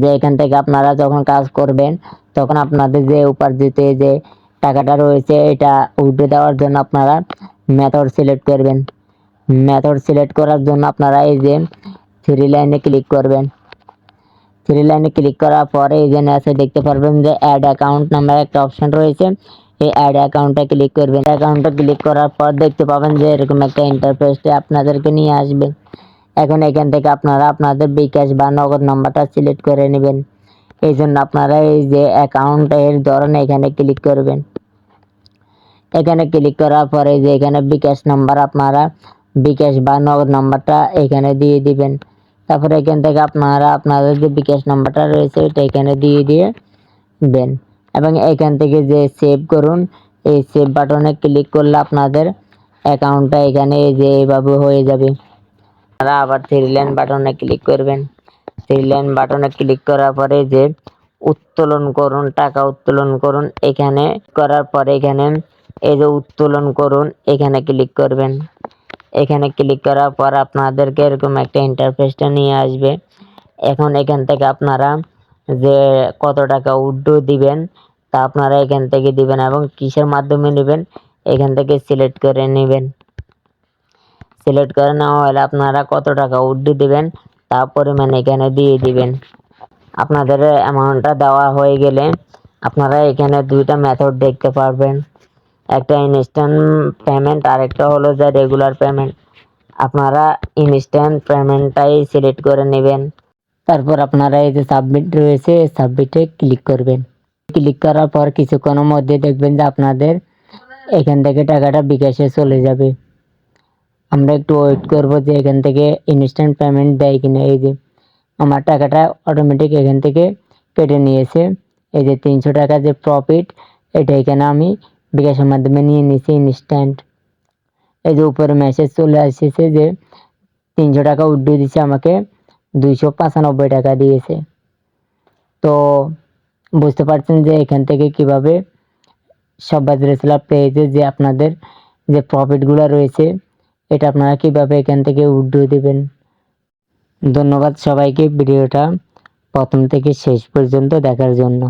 যে এখান থেকে আপনারা যখন কাজ করবেন তখন আপনাদের যে উপার্জিত যে টাকাটা রয়েছে এটা উইথড্র দেওয়ার জন্য আপনারা মেথড সিলেক্ট করবেন। মেথড সিলেক্ট করার জন্য আপনারা এই যে থ্রি লাইনে ক্লিক করবেন। থ্রি লাইনে ক্লিক করার পরে এই যে নিচে দেখতে পারবেন যে অ্যাড অ্যাকাউন্ট নাম্বার একটা অপশন রয়েছে, এই অ্যাড অ্যাকাউন্টে ক্লিক করবেন। অ্যাকাউন্টে ক্লিক করার পর দেখতে পাবেন যে এরকম একটা ইন্টারফেসে আপনাদেরকে নিয়ে আসবে। এখন এখান থেকে আপনারা আপনাদের বিকাশ বা নগদ নাম্বারটা সিলেক্ট করে নেবেন। এই জন্য আপনারা এই যে অ্যাকাউন্টের ধরন এখানে ক্লিক করবেন। এখানে ক্লিক করার পরে যে এখানে বিকাশ নাম্বার আপনারা বিকাশ বা নগদ নাম্বারটা এখানে দিয়ে দিবেন। তারপরে এখান থেকে আপনারা আপনাদের যে বিকাশ নাম্বারটা রয়েছে এটা এখানে দিয়ে দেন এবং এখান থেকে যে সেভ করুন এই সেভ বাটনে ক্লিক করলে আপনাদের অ্যাকাউন্টটা এখানে এই যে এইভাবে হয়ে যাবে। আপনারা আবার থ্রি লাইন বাটনে ক্লিক করবেন। থ্রি লাইন বাটনে ক্লিক করার পরে যে উত্তোলন করুন, টাকা উত্তোলন করুন এখানে করার পরে এখানে এই যে উত্তোলন করুন এখানে ক্লিক করবেন। এখানে ক্লিক করার পর আপনাদেরকে এরকম একটা ইন্টারফেসটা নিয়ে আসবে। এখন এখান থেকে আপনারা যে কত টাকা উইথড্র দিবেন তা আপনারা এখান থেকে দিবেন এবং কিসের মাধ্যমে নেবেন এখান থেকে সিলেক্ট করে নেবেন। সিলেক্ট করে নেওয়া হলে আপনারা কত টাকা উইথড্র দিবেন তা পরিমাণ এখানে দিয়ে দিবেন। আপনাদের অ্যামাউন্টটা দেওয়া হয়ে গেলে আপনারা এখানে দুইটা মেথড দেখতে পারবেন, একটা ইনস্ট্যান্ট পেমেন্ট আর একটা হলো যে রেগুলার পেমেন্ট। আপনারা ইনস্ট্যান্ট পেমেন্টটাই সিলেক্ট করে নেবেন। তারপর আপনারা এই যে সাবমিট রয়েছে সাবমিটে ক্লিক করবেন। ক্লিক করার পর কিছুক্ষণের মধ্যে দেখবেন যে আপনাদের এখান থেকে টাকাটা বিকাশে চলে যাবে। আমরা একটু ওয়েট করব যে এখান থেকে ইনস্ট্যান্ট পেমেন্ট দেয় কিনা। এই যে আমার টাকাটা অটোমেটিক এখান থেকে কেটে নিয়েছে। এই যে 300 টাকা যে প্রফিট এটা এখানে আমি বিকাশের মাধ্যমে নিয়ে নিয়েছি ইনস্ট্যান্ট। এই যে উপরে মেসেজ চলে আসছে যে 300 টাকা উইথড্র দিচ্ছে, আমাকে 295 টাকা দিয়েছে। তো বুঝতে পারছেন যে এখান থেকে কিভাবে সব্বাজ রেসলার পেজে যে আপনাদের যে প্রফিটগুলো রয়েছে এটা আপনারা কিভাবে এখান থেকে উইথড্র দিবেন। ধন্যবাদ সবাইকে ভিডিওটা প্রথম থেকে শেষ পর্যন্ত দেখার জন্য।